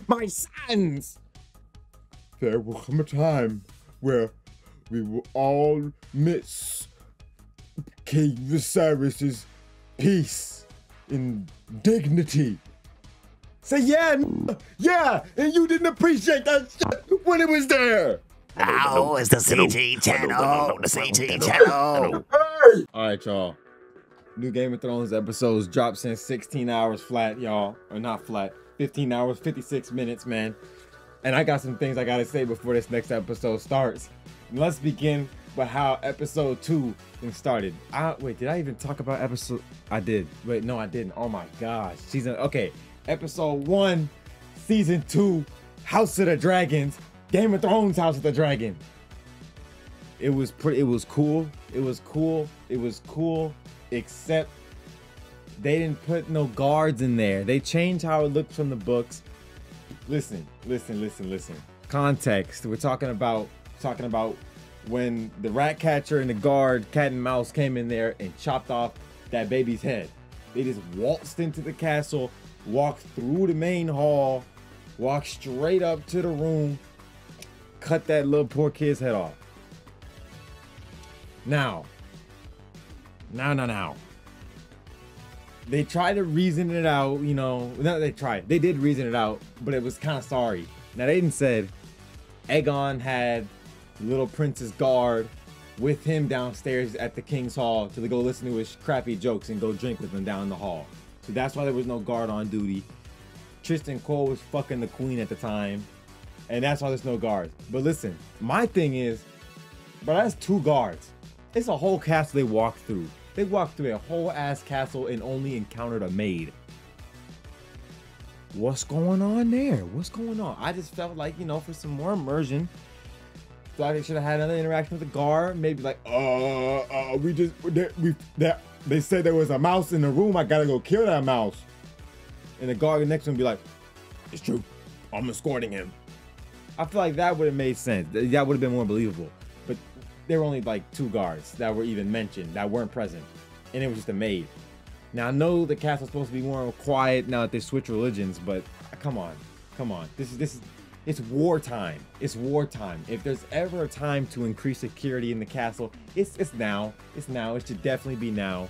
My sons! There will come a time where we will all miss King Viserys's peace and dignity. Say yeah, and you didn't appreciate that shit when it was there. Oh, it's the CT channel. The CT channel. Hey! All right, y'all. New Game of Thrones episodes dropped since 16 hours flat, y'all. Or not flat. 15 hours, 56 minutes, man. And I got some things I gotta say before this next episode starts. And let's begin with how episode 2 started. Wait, did I even talk about episode? I did. Wait, no, I didn't. Oh my gosh. Okay. Episode 1, season 2, House of the Dragons. Game of Thrones House of the Dragon. It was cool, except they didn't put no guards in there. They changed how it looked from the books. Listen. Context. We're talking about when the rat catcher and the guard, cat and mouse, came in there and chopped off that baby's head. They just waltzed into the castle, walked through the main hall, walked straight up to the room, cut that little poor kid's head off. Now. They tried to reason it out, you know. No, they did reason it out, but it was kind of sorry. Now, they didn't said Aegon had little prince's guard with him downstairs at the king's hall to go listen to his crappy jokes and go drink with him down the hall. So that's why there was no guard on duty. Tristan Cole was fucking the queen at the time, and that's why there's no guards. But listen, my thing is, but that's 2 guards. It's a whole castle they walked through. They walked through a whole ass castle and only encountered a maid. What's going on there? What's going on? I just felt like, you know, for some more immersion, thought they should have had another interaction with the guard. Maybe like, they said there was a mouse in the room. I gotta go kill that mouse. And the guard next to him be like, it's true, I'm escorting him. I feel like that would have made sense. That would have been more believable. But there were only like 2 guards that were even mentioned that weren't present, and it was just a maid. Now I know the castle's supposed to be more quiet now that they switch religions, but come on. It's wartime. It's wartime. If there's ever a time to increase security in the castle, it's now. It's now. It should definitely be now.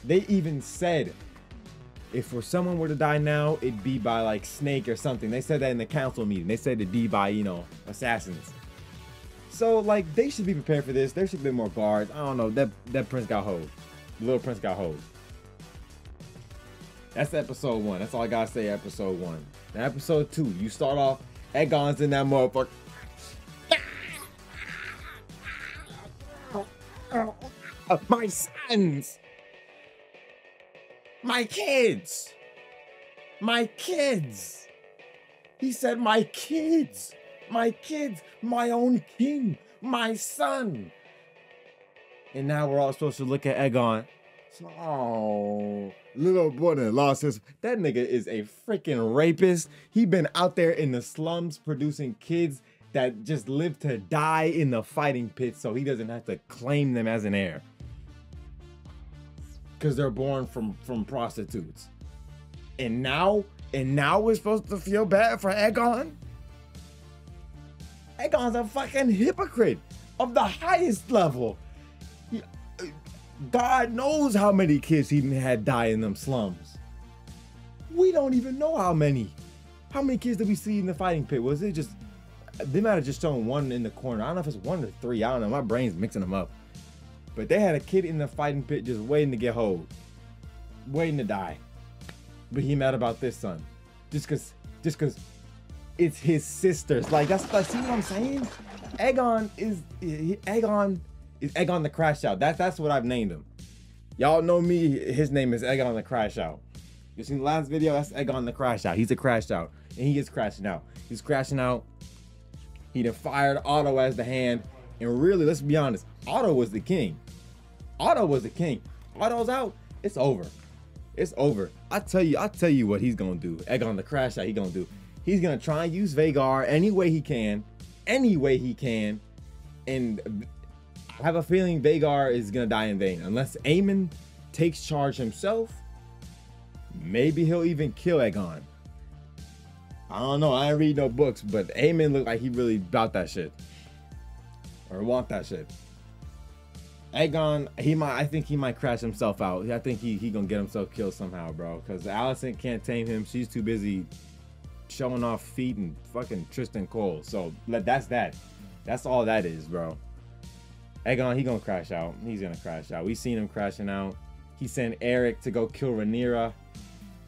They even said if for someone were to die now, it'd be by like snake or something. They said that in the council meeting. They said it'd be by, you know, assassins. So like they should be prepared for this. There should be more guards. I don't know. That prince got hoed. The little prince got hoed. That's episode 1. That's all I gotta say. Episode 1. Now episode 2, you start off. Aegon's in that motherfucker. My sons. My kids. He said my kids. My own king. My son. And now we're all supposed to look at Aegon. Oh, little boy that lost his. That nigga is a freaking rapist. He been out there in the slums producing kids that just live to die in the fighting pit, so he doesn't have to claim them as an heir. Cause they're born from prostitutes. And now we're supposed to feel bad for Aegon? Aegon's a fucking hypocrite of the highest level. God knows how many kids he had die in them slums. We don't even know how many. How many kids did we see in the fighting pit? Was it just, they might have just shown 1 in the corner. I don't know if it's 1 or 3. I don't know. My brain's mixing them up. But they had a kid in the fighting pit just waiting to get hoed. Waiting to die. But he mad about this son. Just cause it's his sisters. Like, that's like, see what I'm saying? Aegon is Aegon the Crash Out. That's what I've named him. Y'all know me. His name is Aegon the Crash Out. You seen the last video? That's Aegon the Crash Out. He's a crash out, and he is crashing out. He's crashing out. He done fired Otto as the hand, and really, let's be honest, Otto was the king. Otto's out. It's over. It's over. I tell you what he's gonna do. Aegon the Crash Out. He's gonna try and use Vhagar any way he can, and I have a feeling Vhagar is gonna die in vain unless Aemon takes charge himself. Maybe he'll even kill Aegon. I don't know. I ain't read no books, but Aemon looked like he really about that shit. Or want that shit. Aegon, I think he might crash himself out. I think he gonna get himself killed somehow, bro. Because Alicent can't tame him. She's too busy showing off feet and fucking Tristan Cole. So that's that. That's all that is, bro. Aegon, he gonna crash out. He's gonna crash out. We seen him crashing out. He sent Eric to go kill Rhaenyra.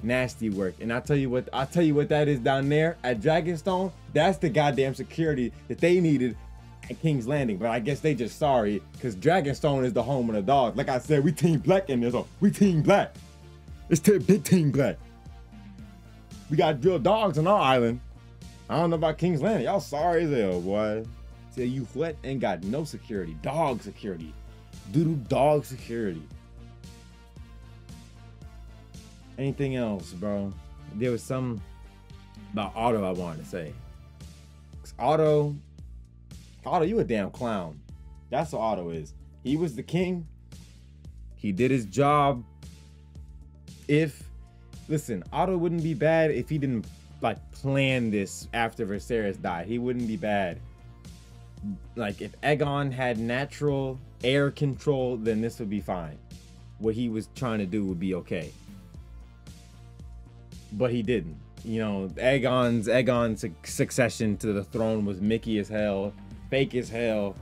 Nasty work. And I'll tell you what that is down there at Dragonstone. That's the goddamn security that they needed at King's Landing. But I guess they just sorry, because Dragonstone is the home of the dogs. Like I said, we team black in there, so we team black. It's big team black. We got real dogs on our island. I don't know about King's Landing. Y'all sorry as hell, boy. Say you what? Ain't got no security. Dog security. Doodoo dog security. Anything else, bro? There was some about Otto I wanted to say. Otto, you a damn clown. That's what Otto is. He was the king. He did his job. Listen, Otto wouldn't be bad if he didn't like plan this after Viserys died. He wouldn't be bad. Like if Aegon had natural air control, then this would be fine. What he was trying to do would be okay. But he didn't. You know, Aegon's succession to the throne was Mickey as hell, fake as hell,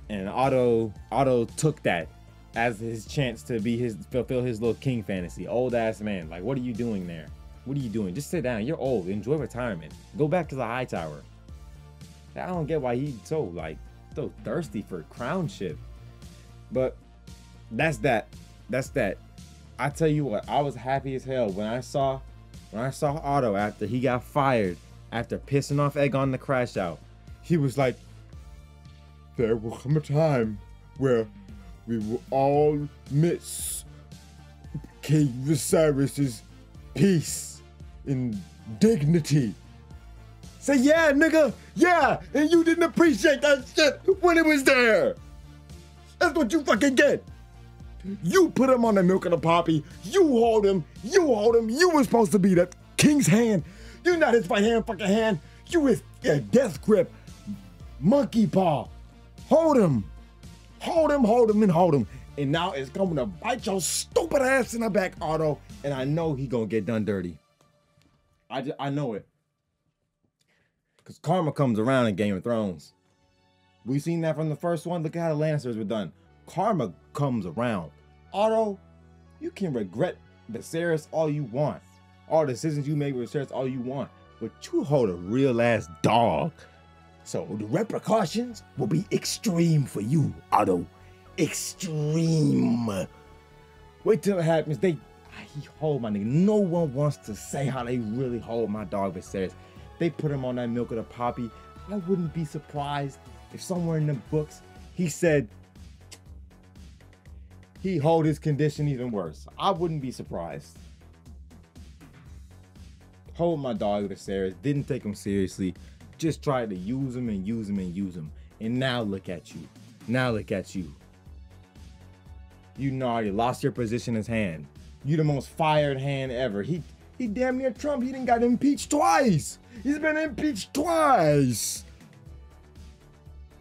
and Otto took that as his chance to fulfill his little king fantasy. Old ass man, like, what are you doing there? What are you doing? Just sit down. You're old. Enjoy retirement. Go back to the High Tower. I don't get why he's so thirsty for crown shit. But that's that. I tell you what, I was happy as hell when I saw Otto after he got fired, after pissing off Aegon to crash out. He was like, there will come a time where we will all miss King Viserys' peace and dignity. Say, yeah, nigga, yeah, and you didn't appreciate that shit when it was there. That's what you fucking get. You put him on the milk of the poppy. You hold him. You were supposed to be the king's hand. You're not his right hand, fucking hand. You his death grip. Monkey paw. Hold him. And now it's coming to bite your stupid ass in the back, Otto. And I know he gonna get done dirty. I know it. Because karma comes around in Game of Thrones. We seen that from the first one. Look at how the Lannisters were done. Karma comes around. Otto, you can regret Viserys all you want. All the decisions you make with Viserys all you want. But you hold a real ass dog. So the repercussions will be extreme for you, Otto. Extreme. Wait till it happens. He hold my nigga. No one wants to say how they really hold my dog Viserys. They put him on that milk of the poppy. I wouldn't be surprised if somewhere in the books he said he hold his condition even worse. I wouldn't be surprised. Hold my dog Viserys, didn't take him seriously, just tried to use him. And now look at you. You already lost your position as hand. You the most fired hand ever. He damn near Trump. He done got impeached twice. He's been impeached twice.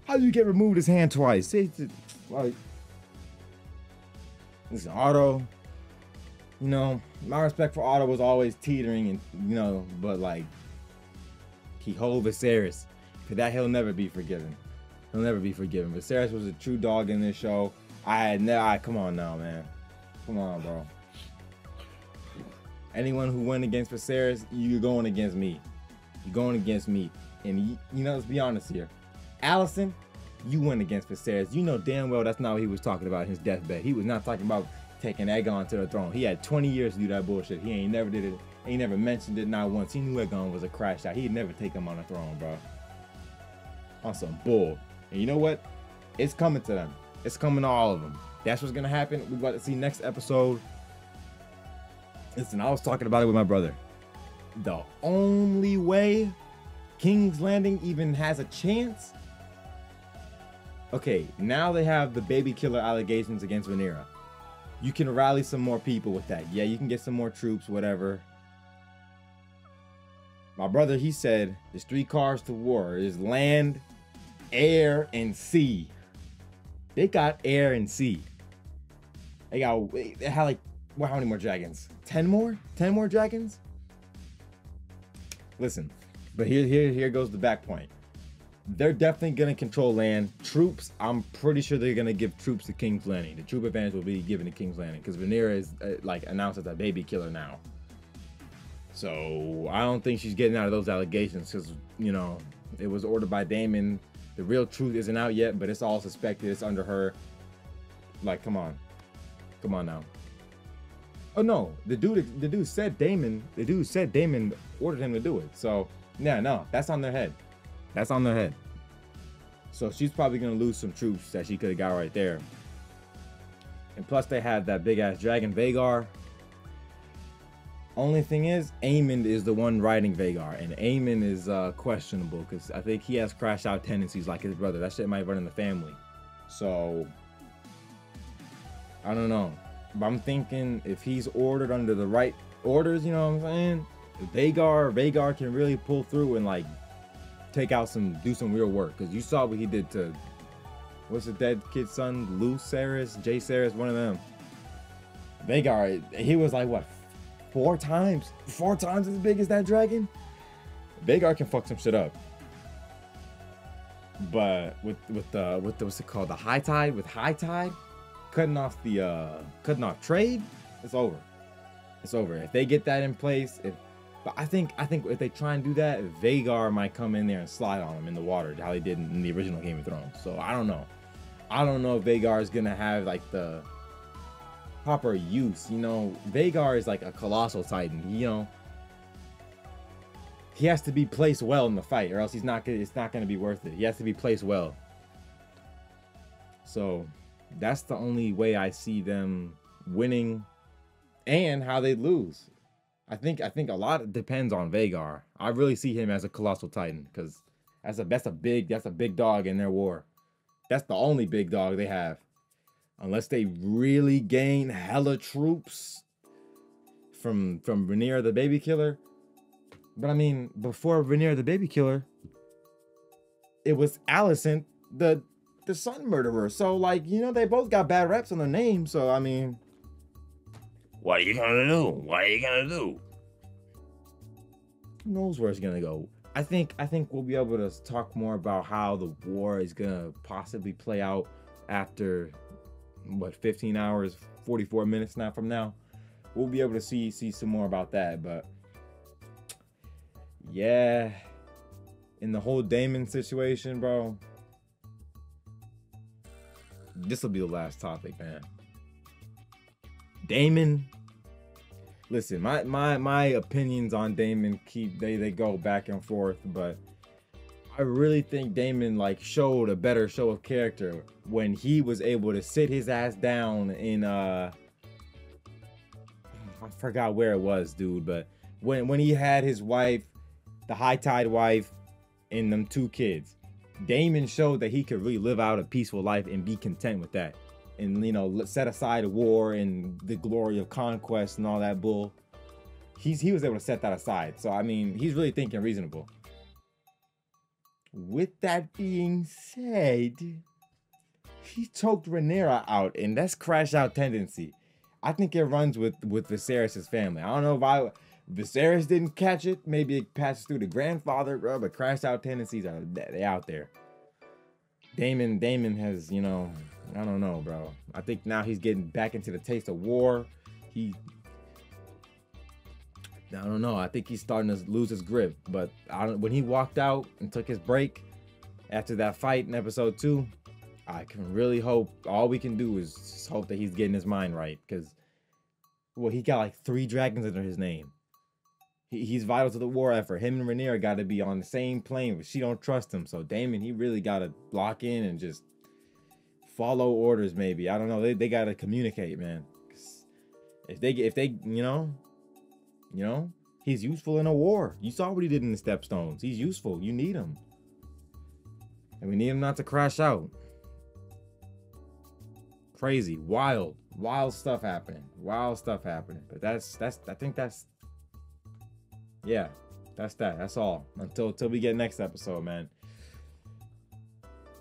How you get removed his hand twice? Like, listen, Otto, you know, my respect for Otto was always teetering, and you know, but like, he hold Viserys. For that, he'll never be forgiven. Viserys was a true dog in this show. Come on now, man. Come on, bro. Anyone who went against Viserys, you're going against me. And you know, let's be honest here. Alicent, you went against Viserys. You know damn well that's not what he was talking about in his deathbed. He was not talking about taking Aegon to the throne. He had 20 years to do that bullshit. He ain't never did it. He never mentioned it not once. He knew Aegon was a crash out. He'd never take him on the throne, bro. On some bull. And you know what? It's coming to them. It's coming to all of them. That's what's gonna happen. We're about to see next episode. Listen, I was talking about it with my brother. The only way King's Landing even has a chance. Okay, now they have the baby killer allegations against Rhaenyra. You can rally some more people with that. Yeah, you can get some more troops, whatever. My brother, he said there's 3 cars to war. There's land, air, and sea. They got air and sea. They had like, well, how many more dragons? 10 more? 10 more dragons? Listen, but here goes the back point. They're definitely gonna control land. Troops, I'm pretty sure they're gonna give troops to King's Landing. The troop advantage will be given to King's Landing because Rhaenyra is like announced as a baby killer now. So I don't think she's getting out of those allegations because, you know, it was ordered by Daemon. The real truth isn't out yet, but it's all suspected. It's under her. Like, come on now. Oh no, the dude said Daemon. The dude said Daemon ordered him to do it. So yeah, no, that's on their head. That's on their head. So she's probably gonna lose some troops that she could have got right there. And plus they had that big ass dragon Vhagar. Only thing is, Aemond is the one riding Vhagar, and Aemond is questionable because I think he has crash out tendencies like his brother. That shit might run in the family. So I don't know. But I'm thinking if he's ordered under the right orders, you know what I'm saying? Vhagar can really pull through and like do some real work. Because you saw what he did to, what's the dead kid's son? Jaehaerys, one of them. Vhagar, he was like what, 4 times as big as that dragon? Vhagar can fuck some shit up. But with the what's it called? The high tide, with high tide, cutting off trade, it's over. It's over. If they get that in place, but I think if they try and do that, Vhagar might come in there and slide on them in the water, how they did in the original Game of Thrones. So I don't know. I don't know if Vhagar is gonna have like the proper use. You know, Vhagar is like a colossal titan. You know, he has to be placed well in the fight, or else it's not gonna be worth it. He has to be placed well. So that's the only way I see them winning, and how they lose. I think a lot depends on Vhagar. I really see him as a colossal titan because that's a big dog in their war. That's the only big dog they have, unless they really gain hella troops from Rhaenyra the baby killer. But I mean, before Rhaenyra the baby killer, it was Alicent the son murderer. So like, you know, they both got bad reps on their name. So I mean, what are you gonna do? What are you gonna do? who knows where it's gonna go? I think we'll be able to talk more about how the war is gonna possibly play out after what, 15 hours, 44 minutes now from now. We'll be able to see some more about that. But yeah, in the whole Daemon situation, bro, this will be the last topic, man. Daemon, listen, my opinions on Daemon they go back and forth, but I really think Daemon like showed a better show of character when he was able to sit his ass down in I forgot where it was, dude, but when he had his wife, the high tide wife, and them 2 kids, Daemon showed that he could really live out a peaceful life and be content with that, and, you know, set aside war and the glory of conquest and all that bull. He was able to set that aside. So I mean, he's really thinking reasonable. With that being said, he choked Rhaenyra out, and that's crash out tendency. I think it runs with Viserys' family. I don't know why Viserys didn't catch it. Maybe it passes through the grandfather, bro, but crash out tendencies they out there. Daemon has, you know, I don't know, bro. I think now he's getting back into the taste of war. I don't know. I think he's starting to lose his grip. But when he walked out and took his break after that fight in episode 2, I can really hope. All we can do is just hope that he's getting his mind right. Because, well, he got like 3 dragons under his name. He's vital to the war effort. Him and Rhaenyra got to be on the same plane, but she don't trust him. So Daemon, he really got to lock in and just follow orders. Maybe, I don't know. They got to communicate, man. If they, you know, he's useful in a war. You saw what he did in the Stepstones. He's useful. You need him, and we need him not to crash out. Crazy, wild stuff happening. But I think that's. Yeah, That's that. That's all. Until we get next episode, man.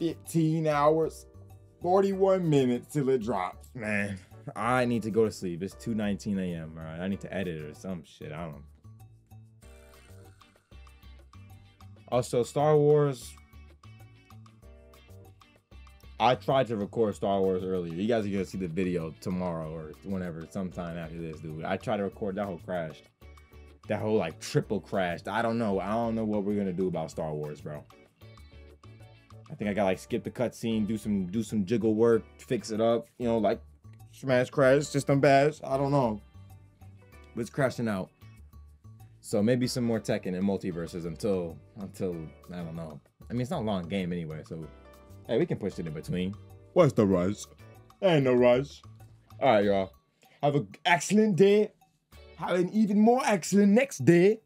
15 hours, 41 minutes till it drops, man. I need to go to sleep. It's 2:19 a.m. All right, I need to edit it or some shit. I don't know. Also, Star Wars. I tried to record Star Wars earlier. You guys are gonna see the video tomorrow or whenever, sometime after this, dude. I tried to record, that whole crashed. That whole like triple crashed. I don't know what we're gonna do about Star Wars, bro. I think I gotta like skip the cutscene, do some jiggle work, fix it up, you know, like smash crash, system bash. I don't know. But it's crashing out. So maybe some more Tekken and multiverses until I don't know. I mean, it's not a long game anyway, so hey, we can push it in between. What's the rush? Ain't no rush. All right, y'all. Have an excellent day. Have an even more excellent next day.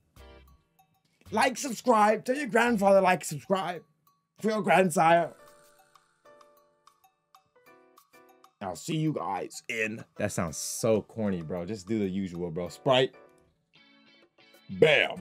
Like, subscribe. Tell your grandfather like, subscribe. For your grandsire. I'll see you guys in. That sounds so corny, bro. Just do the usual, bro. Sprite. Bam.